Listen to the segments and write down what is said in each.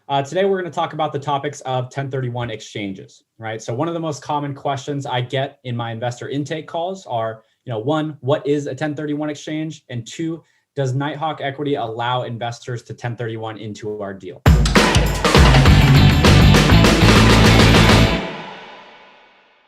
Today, we're going to talk about the topics of 1031 exchanges, right? So one of the most common questions I get in my investor intake calls are, one, what is a 1031 exchange? And two, does Nighthawk Equity allow investors to 1031 into our deal?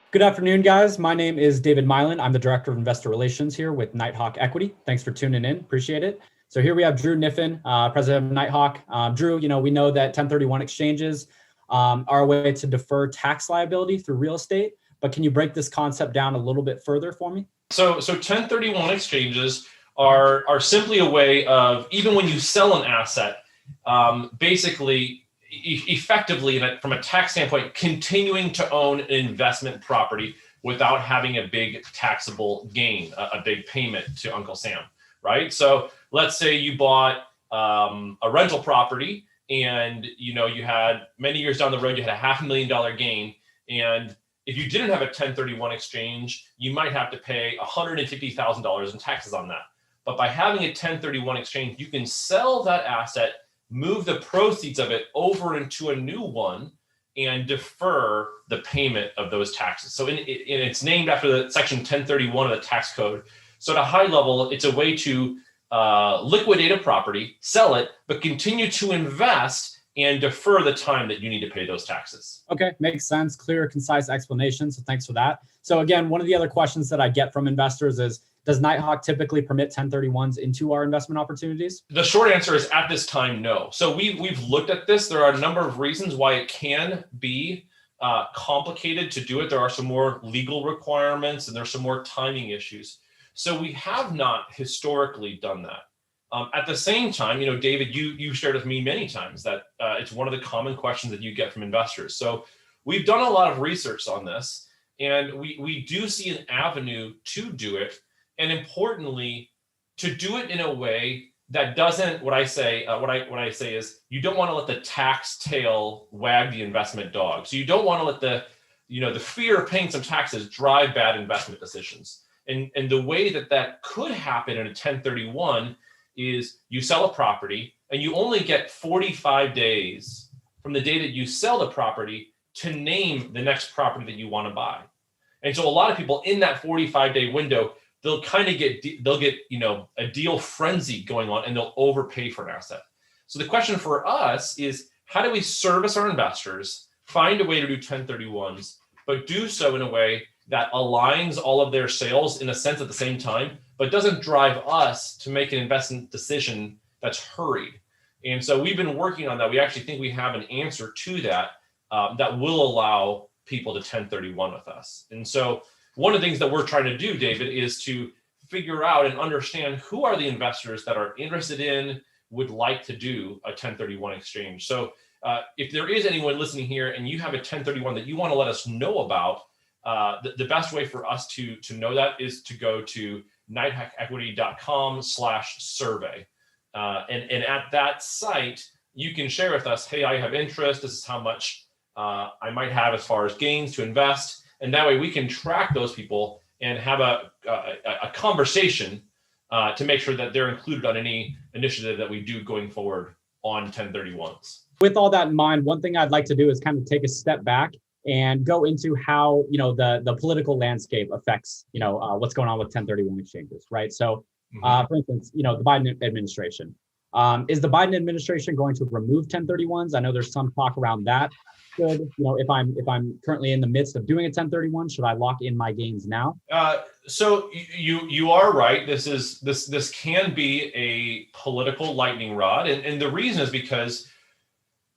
Good afternoon, guys. My name is David Mylan. I'm the Director of Investor Relations here with Nighthawk Equity. Thanks for tuning in. Appreciate it. So here we have Drew Niffin, President of Nighthawk. Drew, we know that 1031 exchanges are a way to defer tax liability through real estate, but can you break this concept down a little bit further for me? So 1031 exchanges are simply a way of, even when you sell an asset, basically, effectively, from a tax standpoint, continuing to own an investment property without having a big taxable gain, a big payment to Uncle Sam, right? So let's say you bought a rental property and you had many years down the road, you had a $500,000 gain. And if you didn't have a 1031 exchange, you might have to pay $150,000 in taxes on that. But by having a 1031 exchange, you can sell that asset, move the proceeds of it over into a new one, and defer the payment of those taxes. So it's named after the section 1031 of the tax code. So at a high level, it's a way to liquidate a property, sell it, but continue to invest and defer the time that you need to pay those taxes. Okay, makes sense. Clear, concise explanation. So thanks for that. So again, one of the other questions that I get from investors is, does Nighthawk typically permit 1031s into our investment opportunities? The short answer is at this time, no. So we've looked at this. There are a number of reasons why it can be complicated to do it. There are some more legal requirements and there's some more timing issues. So we have not historically done that. At the same time, David, you shared with me many times that it's one of the common questions that you get from investors. So we've done a lot of research on this, and we do see an avenue to do it. And importantly, to do it in a way that doesn't, what I say is, you don't want to let the tax tail wag the investment dog. So you don't want to let the fear of paying some taxes drive bad investment decisions. And the way that could happen in a 1031 is you sell a property and you only get 45 days from the day that you sell the property to name the next property that you want to buy. And so a lot of people in that 45-day window, they'll get a deal frenzy going on, and they'll overpay for an asset. So the question for us is, how do we service our investors, find a way to do 1031s, but do so in a way that aligns all of their sales in a sense at the same time, but doesn't drive us to make an investment decision that's hurried. And so we've been working on that. We actually think we have an answer to that that will allow people to 1031 with us. And so one of the things that we're trying to do, David, is to figure out and understand who are the investors that are interested in, would like to do a 1031 exchange. So if there is anyone listening here and you have a 1031 that you want to let us know about, the best way for us to know that is to go to nighthawkequity.com/survey. And at that site, you can share with us, hey, I have interest. This is how much I might have as far as gains to invest. And that way we can track those people and have a conversation to make sure that they're included on any initiative that we do going forward on 1031s. With all that in mind, one thing I'd like to do is kind of take a step back and go into how the political landscape affects what's going on with 1031 exchanges, right? So, for instance, the Biden administration. Is the Biden administration going to remove 1031s? I know there's some talk around that. If I'm currently in the midst of doing a 1031, should I lock in my gains now? So you are right. This can be a political lightning rod, and the reason is because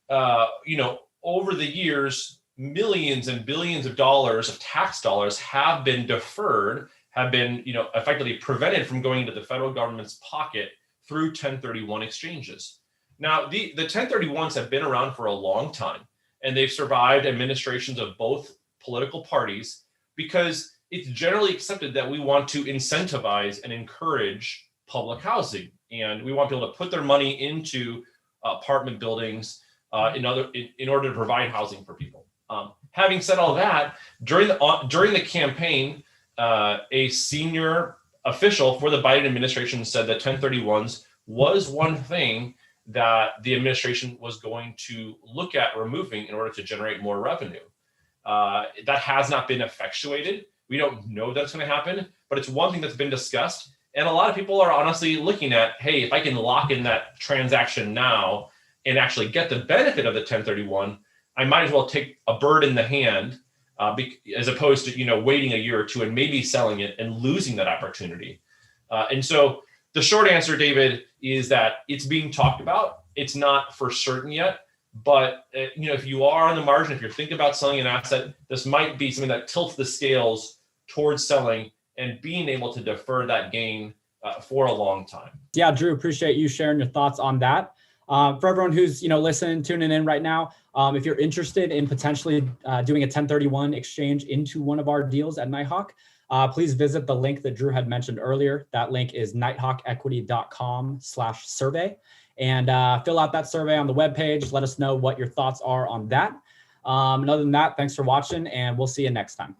over the years, millions and billions of dollars of tax dollars have been deferred, have been effectively prevented from going into the federal government's pocket through 1031 exchanges. Now, the 1031s have been around for a long time, and they've survived administrations of both political parties because it's generally accepted that we want to incentivize and encourage public housing, and we want people to put their money into apartment buildings in order to provide housing for people. Having said all that, during the campaign, a senior official for the Biden administration said that 1031s was one thing that the administration was going to look at removing in order to generate more revenue. That has not been effectuated. We don't know that's going to happen, but it's one thing that's been discussed. And a lot of people are honestly looking at, hey, if I can lock in that transaction now and actually get the benefit of the 1031, I might as well take a bird in the hand as opposed to, waiting a year or two and maybe selling it and losing that opportunity. And so the short answer, David, is that it's being talked about. It's not for certain yet, but if you are on the margin, if you're thinking about selling an asset, this might be something that tilts the scales towards selling and being able to defer that gain for a long time. Yeah, Drew, appreciate you sharing your thoughts on that. For everyone who's listening, tuning in right now, if you're interested in potentially doing a 1031 exchange into one of our deals at Nighthawk, please visit the link that Drew had mentioned earlier. That link is nighthawkequity.com/survey, and fill out that survey on the webpage. Let us know what your thoughts are on that. And other than that, thanks for watching, and we'll see you next time.